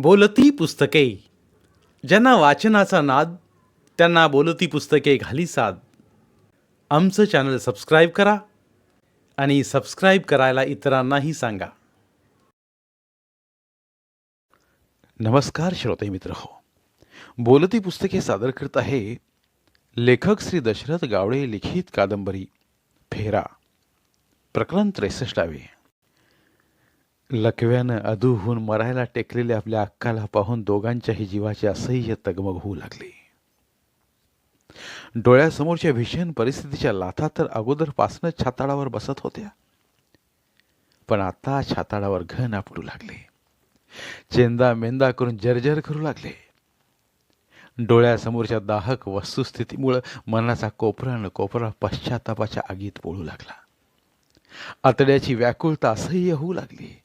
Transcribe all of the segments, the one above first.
बोलती पुस्तके. ज्यांना वाचनाचा नाद, त्यांना बोलती पुस्तके घाली साद. आमचं चॅनल सबस्क्राईब करा आणि सबस्क्राईब करायला इतरांनाही सांगा. नमस्कार श्रोते मित्र हो. बोलती पुस्तके सादर करत आहे लेखक श्री दशरथ गावडे लिखित कादंबरी फेरा, प्रकरण 63. लकव्यानं अधूहून मरायला टेकलेल्या आपल्या अक्काला पाहून दोघांच्याही जीवाची असह्य तगमग होऊ लागली. डोळ्यासमोरच्या भीषण परिस्थितीच्या लाथा तर अगोदरपासूनच छाताडावर बसत होत्या, पण आता छाताडावर घन आपटू लागले. चेंदा मेंदा करून जर्जर करू लागले. डोळ्यासमोरच्या दाहक वस्तुस्थितीमुळं मनाचा कोपरा न कोपरा पश्चातापाच्या आगीत पोळू लागला. आतड्याची व्याकुळता असह्य होऊ लागली.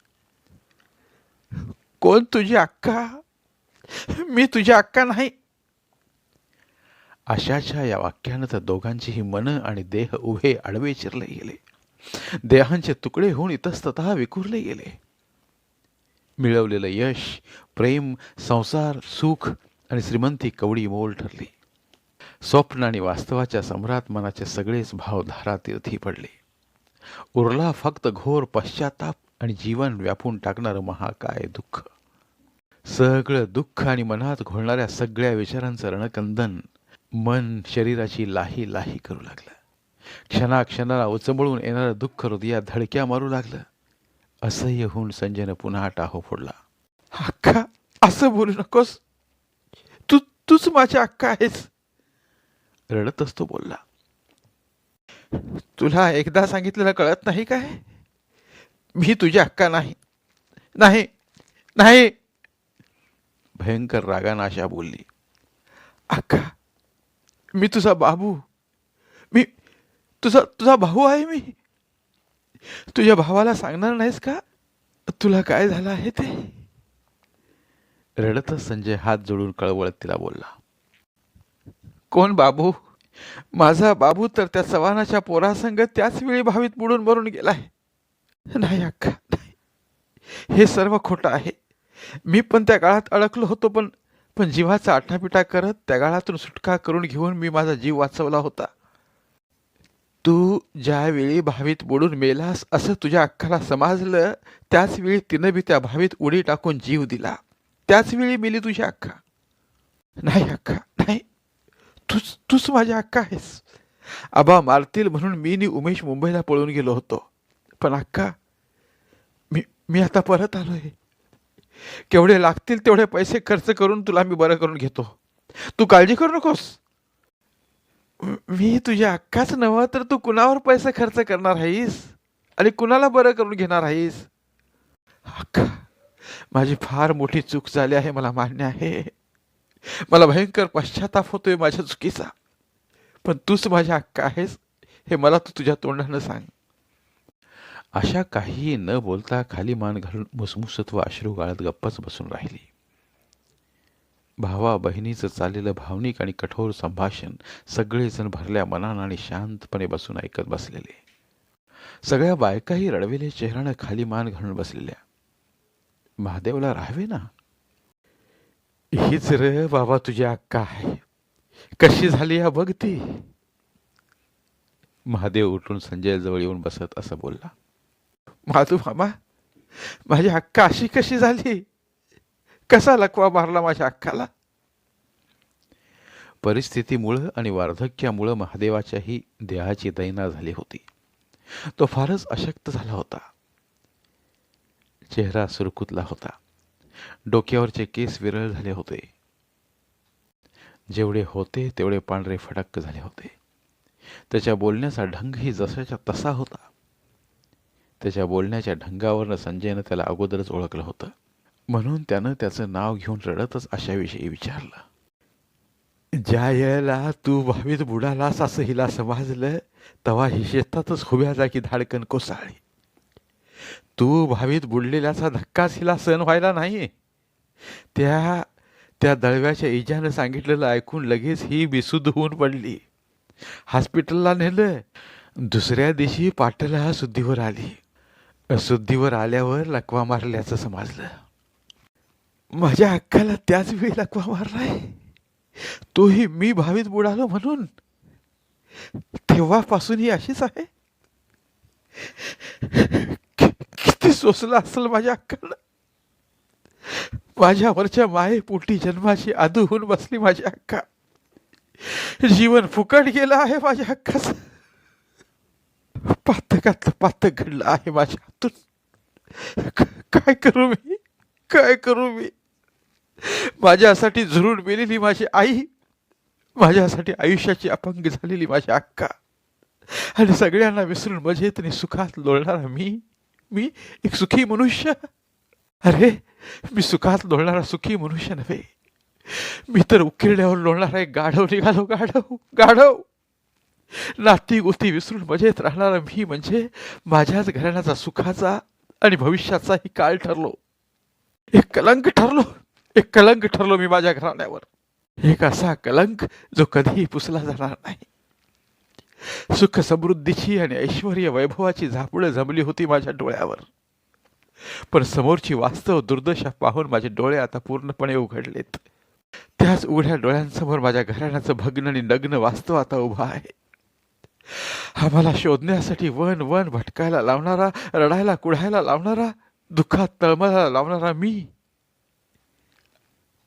कोण तुझी अक्का? मी तुझी अक्का नाही. अशाच्या या वाक्यानं तर दोघांचीही मन आणि देह उभे आडवे चिरले गेले. देहांचे तुकडे होऊन इतस्ततः विखुरले गेले. मिळवलेलं यश, प्रेम, संसार, सुख आणि श्रीमंती कवडी मोल ठरली. स्वप्न आणि वास्तवाच्या सम्राट मनाचे सगळेच भाव धारातीर्थी पडले. उरला फक्त घोर पश्चाताप आणि जीवन व्यापून टाकणारं महाकाय दुःख. सगळं दुःख आणि मनात घोळणाऱ्या सगळ्या विचारांचं रणकंदन मन शरीराची लाही लाही करू लागलं. क्षणाक्षणाला उचंबळून येणारं दुःख हृदयात धडक्या मारू लागलं. असह्य होऊन संजयनं पुन्हा टाहो फोडला. अक्का, असं बोलू नकोस. तूच माझी अक्का आहेस. रडतच तो बोलला. तुला एकदा सांगितलेलं कळत नाही काय? मी तुझी अक्का नाही, नाही, नाही. भयंकर रागानं आशा बोलली. अक्का, मी तुझा बाबू, मी तुझा भाऊ आहे. मी तुझ्या भावाला सांगणार नाहीस का तुला काय झालं आहे ते? रडतच संजय हात जोडून कळवळत तिला बोलला. कोण बाबू? माझा बाबू तर त्या चव्हाणाच्या पोरासंग त्याच वेळी भावीत बुडून मरून गेलाय. नाही अक्का, नाही. हे सर्व खोटं आहे. मी पण त्या काळात अडकलो होतो, पण जीवाचा आटापिटा करत त्या काळातून सुटका करून घेऊन मी माझा जीव वाचवला होता. तू ज्यावेळी भावीत बुडून मेलास असं तुझ्या अक्काला समजलं, त्याच वेळी तिनं बी त्या भावीत उडी टाकून जीव दिला. त्याच वेळी मेली तुझी अक्का. नाही अक्का, नाही. तूच माझ्या अक्का आहेस. आबा मारतील म्हणून मी आणि उमेश मुंबईला पळून गेलो होतो, पण अक्का, मी आता परत आलोय. केवढे लागतील तेवढे पैसे खर्च करून तुला मी बरं करून घेतो. तू काळजी करू नकोस. मी तुझ्या अक्काच नव्ह तर तू कुणावर पैसे खर्च करणार आहेस आणि कुणाला बरं करून घेणार आहेस? अक्का, माझी फार मोठी चूक झाली आहे, मला मान्य आहे. मला भयंकर पश्चाताप होतोय माझ्या चुकीचा, पण तूच माझ्या अक्का आहेस हे मला तू तुझ्या तोंडानं सांग. अशा काही न बोलता खाली मान घालून मुसमुसत व अश्रू गाळत गप्पच बसून राहिली. भावा बहिणीचं चाललेलं भावनिक आणि कठोर संभाषण सगळेजण भरल्या मनानं आणि शांतपणे बसून ऐकत बसलेले. सगळ्या बायकाही रडवेले चेहऱ्यानं खाली मान घालून बसलेल्या. महादेवला राहावे ना. हीच रे बाबा तुझी अक्का आहे. कशी झाली या बघ ती. महादेव उठून संजय जवळ येऊन बसत असं बोलला. माधू मामा, माझी अक्का अशी कशी झाली? कसा लकवा मारला माझ्या अक्काला? परिस्थितीमुळं आणि वार्धक्यामुळं महादेवाच्याही देहाची दैना झाली होती. तो फारच अशक्त झाला होता. चेहरा सुरकुतला होता. डोक्यावरचे केस विरळ झाले होते. जेवढे होते तेवढे पांढरे फडक झाले होते. त्याच्या बोलण्याचा ढंगही जसाच्या तसा होता. त्याच्या बोलण्याच्या ढंगावरनं संजयनं त्याला अगोदरच ओळखलं होतं, म्हणून त्यानं त्याचं नाव घेऊन रडतच अशाविषयी विचारलं. ज्या वेळेला तू भावीत बुडालास असं हिला समजलं, तेव्हा ही शेतातच उभ्या जागी धाडकन कोसळली. तू भावीत बुडलेल्याचा धक्काच हिला सहन व्हायला नाही. त्या दळव्याच्या इजानं सांगितलेलं ऐकून लगेच ही बेशुद्ध होऊन पडली. हॉस्पिटलला नेलं. दुसऱ्या दिवशी पाटला शुद्धीवर आली. शुद्धीवर आल्यावर लकवा मारल्याचं समजलं. माझ्या अक्काला त्याच वेळी लकवा मारलाय, तोही मी भावीत बुडालो म्हणून. तेव्हापासून ही अशीच आहे. किती सोसलं असेल माझ्या अक्काला. माझ्यावरच्या मायेपोटी जन्माची आदू होऊन बसली माझी अक्का. जीवन फुकट गेलं आहे माझ्या हक्काचं. पातकातलं पातक घडलं आहे माझ्या हातून. काय करू मी, काय करू मी. माझ्यासाठी झुरून मेलेली माझी आई, माझ्यासाठी आयुष्याची अपंग झालेली माझी अक्का, आणि सगळ्यांना विसरून मजेत आणि सुखात लोळणारा मी. मी एक सुखी मनुष्य. अरे, मी सुखात लोळणारा सुखी मनुष्य नव्हे. मी तर उकिरड्यावर लोळणारा एक गाढव निघालो. गाढव, गाढव. नाती गोती विसरून मजेत राहणारा मी म्हणजे माझ्याच घराण्याचा सुखाचा आणि भविष्याचाही काळ ठरलो. एक कलंक ठरलो, एक कलंक ठरलो मी माझ्या घराण्यावर. एक असा कलंक जो कधीही पुसला जाणार नाही. सुख समृद्धीची आणि ऐश्वर्य वैभवाची झापडं जमली होती माझ्या डोळ्यावर, पण समोरची वास्तव दुर्दशा पाहून माझे डोळे आता पूर्णपणे उघडलेत. त्याच उघड्या डोळ्यांसमोर माझ्या घराण्याचं भग्न आणि नग्न वास्तव आता उभा आहे. आम्हाला शोधण्यासाठी वन वन भटकायला लावणारा, रडायला कुढायला लावणारा, दुःखात तळमळायला लावणारा मी.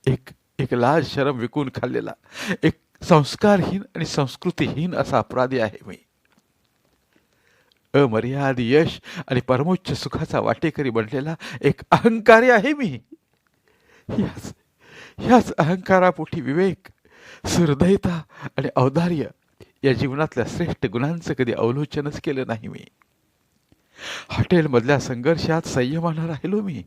एक एक लाज शरम विकून खाल्लेला, एक संस्कारहीन आणि संस्कृतीहीन असा अपराधी आहे मी. अमर्याद यश आणि परमोच्च सुखाचा वाटेकरी बनलेला एक अहंकारी आहे मी. ह्याच अहंकारापोटी विवेक, सुहृदयता आणि औदार्य या जीवनातल्या श्रेष्ठ गुणांचं कधी अवलोकनच केलं नाही मी. हॉटेलमधल्या संघर्षात संयमानं राहिलो मी,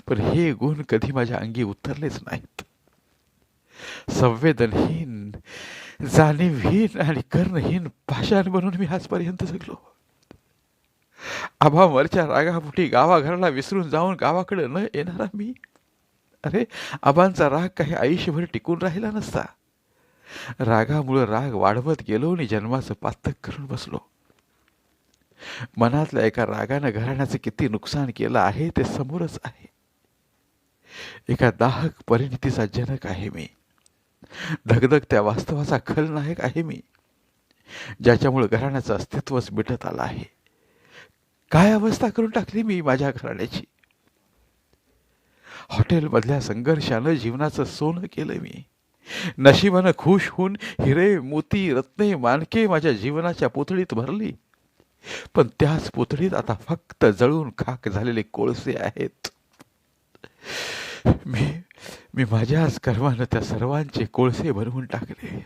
पण हे गुण कधी माझ्या अंगी उतरलेच नाहीत. संवेदनहीन, जाणीवहीन आणि कर्णहीन पाषाण बनून मी आजपर्यंत जगलो. आभावरच्या रागापोटी गावाघराला विसरून जाऊन गावाकडे न येणारा मी. अरे, आबांचा राग काही आयुष्यभर टिकून राहिला नसता. रागामुळे राग वाढवत गेलो आणि जन्माचं पातक करून बसलो. मनातल्या एका रागानं घराण्याचं किती नुकसान केलं आहे ते समोरच आहे. एका दाहक परिणितीचा जनक आहे मी. धगधगत्या वास्तवाचा खलनायक आहे मी, ज्याच्यामुळे घराण्याचं अस्तित्वच मिटत आलं आहे. काय अवस्था करून टाकली मी माझ्या घराण्याची. हॉटेलमधल्या संघर्षानं जीवनाचं सोनं केलं मी. नशिबानं खुश होऊन हिरे मोती रत्ने मानके माझ्या जीवनाच्या पोतळीत भरली, पण त्याच पोतळीत आता फक्त जळून खाक झालेले कोळसे आहेत. मी माझ्याच कर्मानं त्या सर्वांचे कोळसे बनवून टाकले.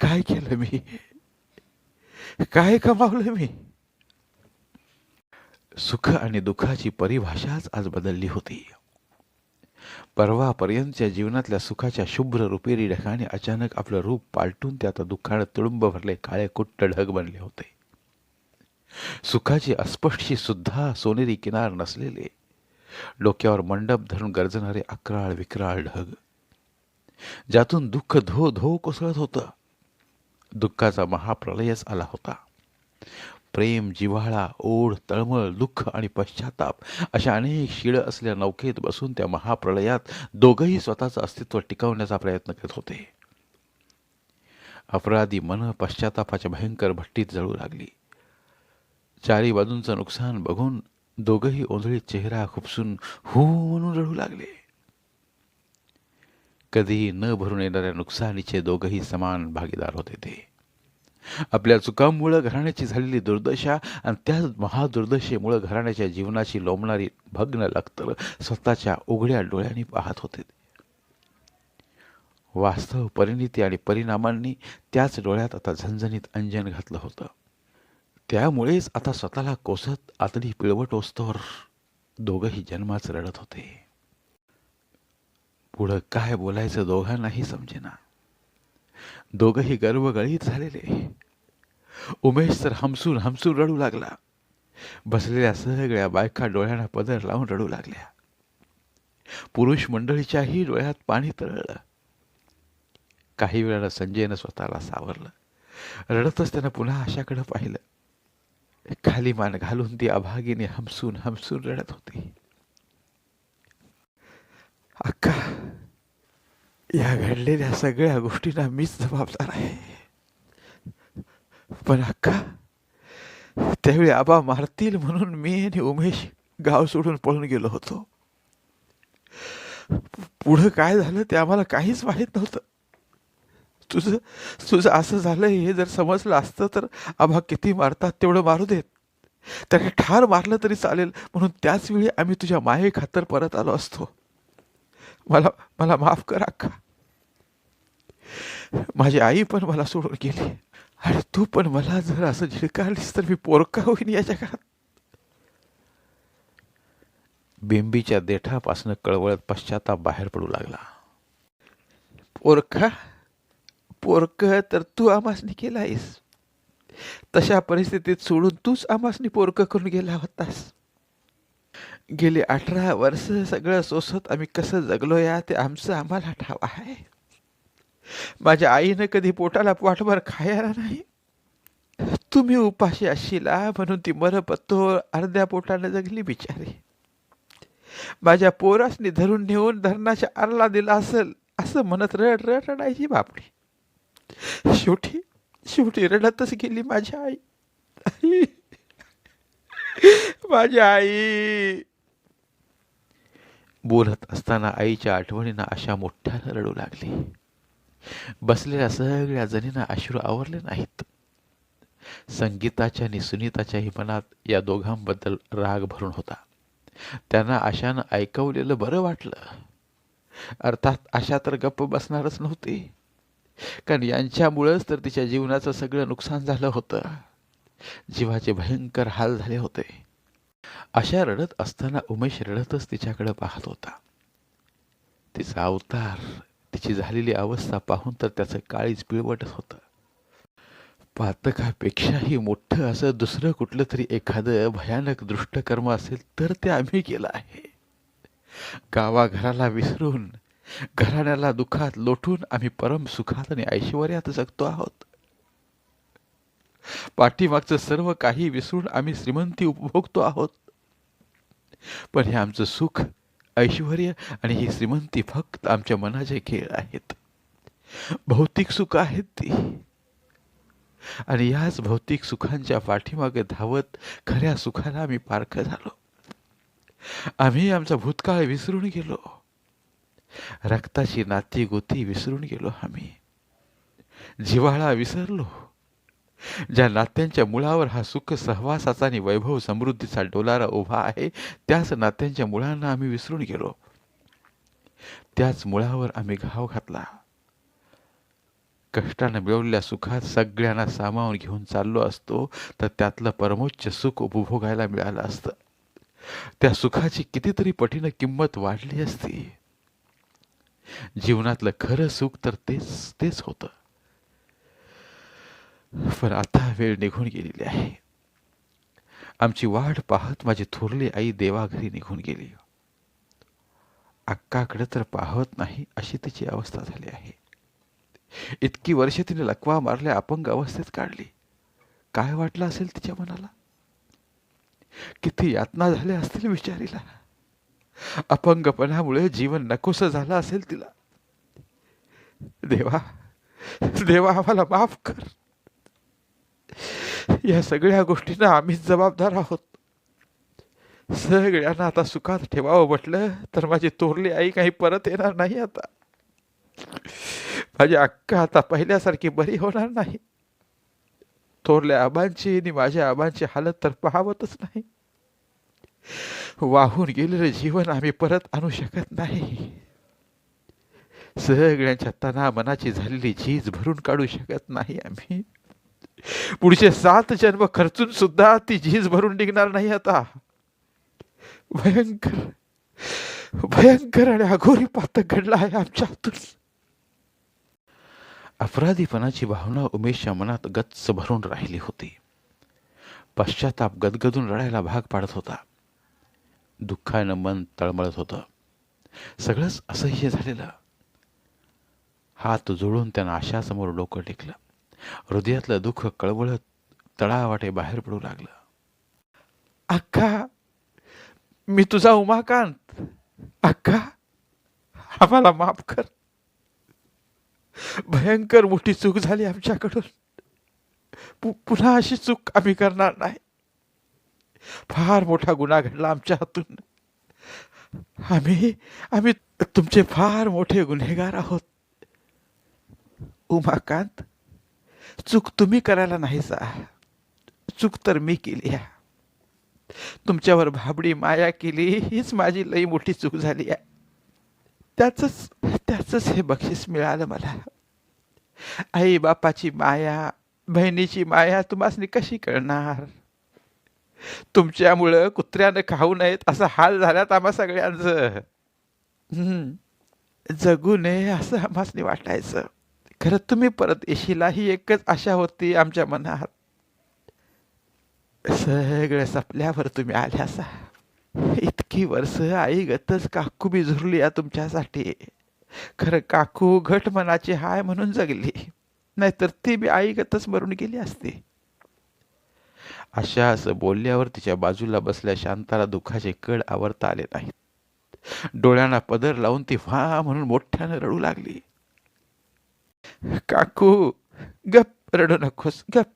काय केलं मी, काय कमावलं मी. सुख आणि दुःखाची परिभाषाच आज बदलली होती. परवापर्यंतच्या जीवनातल्या सुखाच्या शुभ्र रुपेरी ढगाने अचानक आपलं रूप पालटून ते आता दुःखानं तुडुंब भरले काळे कुट्ट ढग बनले होते. सुखाची अस्पष्टशी सुद्धा सोनेरी किनार नसलेले, डोक्यावर मंडप धरून गरजणारे अक्राळ विक्राळ ढग, ज्यातून दुःख धो धो कोसळत होतं. दुःखाचा महाप्रलयच आला होता. प्रेम, जिव्हाळा, ओढ, तळमळ, दुःख आणि पश्चाताप अशा अनेक शिळं असलेल्या नौकेत बसून त्या महाप्रलयात दोघंही स्वतःचं अस्तित्व टिकवण्याचा प्रयत्न करत होते. अपराधी मन पश्चातापाच्या भयंकर भट्टीत जळू लागली. चारी बाजूंचं नुकसान बघून दोघंही ओंजळीत चेहरा खुपसून हू म्हणून रडू लागले. कधीही न भरून येणाऱ्या नुकसानीचे दोघंही समान भागीदार होते ते. आपल्या चुकांमुळे घराण्याची झालेली दुर्दशा आणि त्या महादुर्दशेमुळे घराण्याच्या जीवनाची लोंबणारी भग्न लखतर स्वतःच्या उघड्या डोळ्यांनी पाहत होते. वास्तव, परिणिती आणि परिणामांनी त्याच डोळ्यात आता झणझणीत अंजन घातलं होतं. त्यामुळेच आता स्वतःला कोसत आतडी पिळवट ओस्तवर दोघंही जन्माच रडत होते. पुढं काय बोलायचं दोघांनाही समजेना. दोघंही गर्वगळीत झालेले. उमेश तर हमसून हमसून रडू लागला. बसलेल्या सगळ्या बायका डोळ्यांना पदर लावून रडू लागल्या. पुरुष मंडळीच्याही डोळ्यात पाणी तरळलं. काही वेळानं संजयनं स्वतःला सावरलं. रडतच त्यानं पुन्हा आशाकडे पाहिलं. खाली मान घालून ती अभागिनी हमसून हमसून रडत होती. या घडलेल्या सगळ्या गोष्टींना मीच जबाबदार आहे. पण अक्का, त्यावेळी आबा मारतील म्हणून मी आणि उमेश गाव सोडून पळून गेलो होतो. पुढं काय झालं ते आम्हाला काहीच माहीत नव्हतं. तुझं तुझं असं झालं हे जर समजलं असतं तर आबा किती मारतात तेवढं मारू देत. त्याने ठार मारलं तरी चालेल म्हणून त्याच वेळी आम्ही तुझ्या माये खातर परत आलो असतो. मला मला माफ कर अक्का. माझी आई पण मला सोडून गेली आणि तू पण मला जर असं झिडकारलीस तर मी पोरका होईन या जगात. बिंबीच्या देठापासनं कळवळत पश्चाताप बाहेर पडू लागला. पोरका पोरक तर तू आमासनी केलायस. तशा परिस्थितीत सोडून तूच आमासनी पोरक करून गेला होतास. गेली 18 वर्ष सगळं सोसत आम्ही कसं जगलो या ते आमचं आम्हाला ठाव आहे. माझ्या आईनं कधी पोटाला पोटभर खायला नाही. तुम्ही उपाशी असशीला म्हणून ती मरपत्तो अर्ध्या पोटाने जगली बिचारी. माझ्या पोरासनी धरून नेऊन धरणाच्या आरला दिला असेल असं म्हणत रड रड रडायची बापडी. शेवटी शेवटी रडतच गेली माझी आई. आई, माझी आई. बोलत असताना आईच्या आठवणीनं अशा मोठ्यानं रडू लागली. बसलेल्या सगळ्या जणींना अश्रू आवरले नाहीत. संगीताच्या आणि सुनीताच्याही मनात या दोघांबद्दल राग भरून होता. त्यांना आशानं ऐकवलेलं बरं वाटलं. अर्थात आशा तर गप्प बसणारच नव्हती, कारण यांच्यामुळंच तर तिच्या जीवनाचं सगळं नुकसान झालं होतं. जीवाचे भयंकर हाल झाले होते. आशा रडत असताना उमेश रडतच तिच्याकडे पाहत होता. तिचा अवतार, तिची झालेली अवस्था पाहून तर त्याचं काळीज पिळवटत होतं. पातकापेक्षाही मोठं असं दुसरं कुठलं तरी एखादं भयानक दृष्टकर्म असेल तर ते आम्ही केलं आहे. गावाघराला विसरून, घराण्याला दुःखात लोटून आम्ही परम सुखात आणि ऐश्वर्यात जगतो आहोत. पाठीमागचं सर्व काही विसरून आम्ही श्रीमंती उपभोगतो आहोत. पण हे आमचं सुख, ऐश्वर्य आणि ही श्रीमंती फक्त आमच्या मनाचे खेळ आहेत. भौतिक सुख आहेत ती. आणि याच भौतिक सुखांच्या पाठीमागे धावत खऱ्या सुखाला आम्ही पारखं झालो. आम्ही आमचा भूतकाळ विसरून गेलो. रक्ताची नाती गोती विसरून गेलो. आम्ही जिव्हाळा विसरलो. ज्या नात्यांच्या मुळावर हा सुख सहवासाचा आणि वैभव समृद्धीचा डोलारा उभा आहे त्याच नात्यांच्या मुळांना आम्ही विसरून गेलो. त्याच मुळावर आम्ही घाव घातला. कष्टानं मिळवलेल्या सुखात सगळ्यांना सामावून घेऊन चाललो असतो तर त्यातलं परमोच्च सुख उपभोगायला मिळालं असतं. त्या सुखाची कितीतरी पटीनं किंमत वाढली असती. जीवनातलं खरं सुख तर तेच तेच होतं. पण आता वेळ निघून गेलेली आहे. आमची वाट पाहत माझी थोरली आई देवाघरी निघून गेली. अक्काकडे तर पाहत नाही अशी तिची अवस्था झाली आहे. इतकी वर्षे तिने लकवा मारल्या अपंग अवस्थेत काढली. काय वाटलं असेल तिच्या मनाला? किती यातना झाल्या असतील बिचारीला. अपंगपणामुळे जीवन नकोसं झालं असेल तिला. देवा, देवा आम्हाला माफ कर. या सगळ्या गोष्टींना आम्हीच जबाबदार आहोत. सगळ्यांना आता सुखात ठेवावं म्हटलं तर माझी थोरली आई काही परत येणार नाही. आता माझी अक्का आता पहिल्यासारखी बरी होणार नाही. थोरल्या आबांची आणि माझ्या आबांची हालत तर पाहावतच नाही. वाहून गेलेलं जीवन आम्ही परत आणू शकत नाही. सगळ्यांच्या तना मनाची झालेली झीज भरून काढू शकत नाही आम्ही. पुढचे 7 जन्म खर्चून सुद्धा ती झीज भरून निघणार नाही. आता भयंकर भयंकर आणि अघोरी पातक घडला आहे आमच्या हातून. अपराधीपणाची भावना उमेशच्या मनात गच्च भरून राहिली होती. पश्चाताप गदगदून रडायला भाग पाडत होता. दुःखानं मन तळमळत होतं. सगळंच असह्य झालेलं. हात जोडून त्यानं आशासमोर डोकं टेकलं. हृदयातलं दुःख कळवळत तळावाटे बाहेर पडू लागलं. अक्का, मी तुझा उमाकांत. अक्का, आम्हाला माफ कर. भयंकर मोठी चूक झाली आमच्याकडून. पुन्हा अशी चूक आम्ही करणार नाही. फार मोठा गुन्हा घडला आमच्या हातून. आम्ही आम्ही तुमचे फार मोठे गुन्हेगार आहोत. उमाकांत, चूक तुम्ही करायला नाही सा, चूक तर मी केली आहे. तुमच्यावर भाबडी माया केली, हीच माझी लई मोठी चूक झाली आहे. त्याच हे बक्षीस मिळालं मला. आई बापाची माया, बहिणीची माया तुम्हासनी कशी कळणार? तुमच्यामुळं कुत्र्यानं खाऊ नयेत असा हाल झाल्यात आम्हा सगळ्यांचं. जगू नये असं आम्हासनी वाटायचं. खरं तुम्ही परत येशीला ही एकच आशा होती आमच्या मनात. सगळं सपल्यावर तुम्ही आल्यासा. इतकी वर्ष आई गतच काकू बी झुरली या तुमच्यासाठी. खरं काकू घट मनाची हाय म्हणून जगली, नाहीतर ती बी आई गतच मरून गेली असती. अशा असं बोलल्यावर तिच्या बाजूला बसल्या शांताला दुःखाचे कड आवरता आले नाहीत. डोळ्यांना पदर लावून ती व्हा म्हणून मोठ्यानं रडू लागली. काकू, गप, रडू नकोस, गप.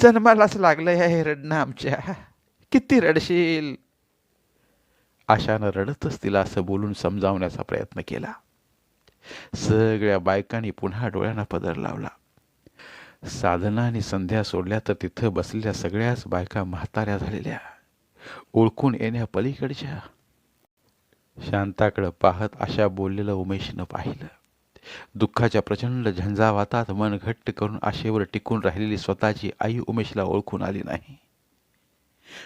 जन्मालाच लागलंय हे रडणं आमच्या. किती रडशील? आशानं रडतच तिला असं बोलून समजावण्याचा प्रयत्न केला. सगळ्या बायकांनी पुन्हा डोळ्यांना पदर लावला. साधना आणि संध्या सोडल्या तर तिथं बसलेल्या सगळ्याच बायका म्हाताऱ्या झालेल्या, ओळखून येण्या पलीकडच्या. शांताकडं पाहत आशा बोललेलं उमेशनं पाहिलं. दुःखाच्या प्रचंड झंझावातात मन घट्ट करून आशेवर टिकून राहिलेली स्वतःची आई उमेशला ओळखून आली नाही.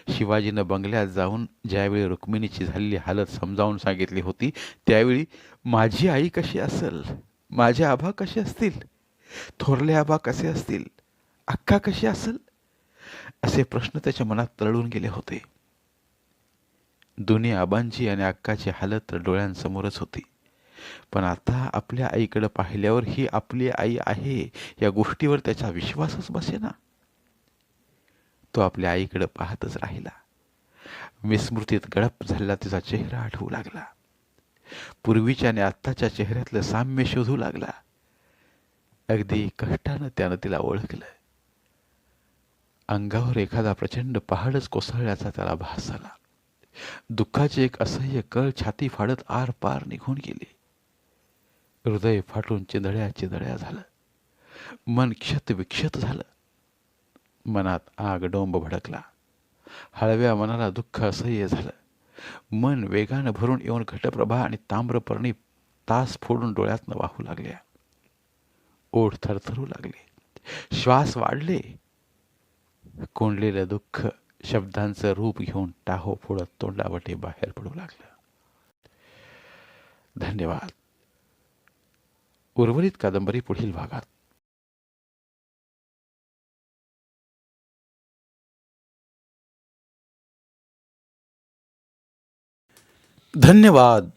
शिवाजीनं बंगल्यात जाऊन ज्यावेळी रुक्मिणीची झालेली हालत समजावून सांगितली होती, त्यावेळी माझी आई कशी असेल, माझे आबा कसे असतील, थोरले आबा कसे असतील, अक्का कशी असेल, असे प्रश्न त्याच्या मनात तरळून गेले होते. दोन्ही आबांची आणि अक्काची हालत तर डोळ्यांसमोरच होती. पण आता आपल्या आईकडे पाहिल्यावर ही आपली आई आहे या गोष्टीवर त्याचा विश्वासच बसेना. तो आपल्या आईकडे पाहतच राहिला. विस्मृतीत गडप झालेला तिचा चेहरा आठवू लागला. पूर्वीच्या आणि आत्ताच्या चेहऱ्यातलं साम्य शोधू लागला. अगदी कष्टानं त्यानं तिला ओळखलं. अंगावर एखादा प्रचंड पहाडच कोसळल्याचा त्याला भास झाला. दुःखाची एक असह्य कळ छाती फाडत आर पार निघून गेली. हृदय फाटून चिंधड्या चिंधड्या झालं. मन क्षत विक्षत झालं. मनात आग डोंब भडकला. हळव्या मनाला दुःख असह्य झालं. मन वेगानं भरून येऊन घटप्रभा आणि ताम्रपर्णी तास फोडून डोळ्यातनं वाहू लागल्या. ओठ थरथरू लागले. श्वास वाढले. कोंडलेलं दुःख शब्दांचं रूप घेऊन टाहो फोडत तोंडावटे बाहेर पडू लागलं. धन्यवाद. उर्वरित कादंबरी पुढील भागात. धन्यवाद.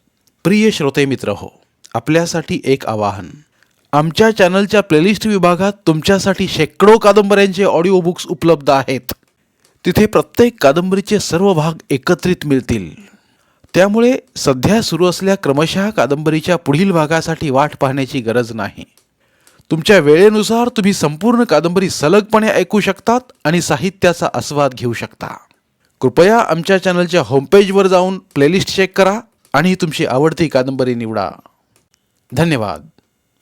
प्रिय श्रोते मित्र हो, आपल्यासाठी एक आवाहन. आमच्या चॅनलच्या प्लेलिस्ट विभागात तुमच्यासाठी शेकडो कादंबऱ्यांचे ऑडिओ बुक्स उपलब्ध आहेत. तिथे प्रत्येक कादंबरीचे सर्व भाग एकत्रित मिळतील. त्यामुळे सध्या सुरू असलेल्या क्रमशः कादंबरीच्या पुढील भागासाठी वाट पाहण्याची गरज नाही. तुमच्या वेळेनुसार तुम्ही संपूर्ण कादंबरी सलगपणे ऐकू शकतात आणि साहित्याचा आस्वाद घेऊ शकता. कृपया आमच्या चॅनलच्या होमपेजवर जाऊन प्लेलिस्ट चेक करा आणि तुमची आवडती कादंबरी निवडा. धन्यवाद.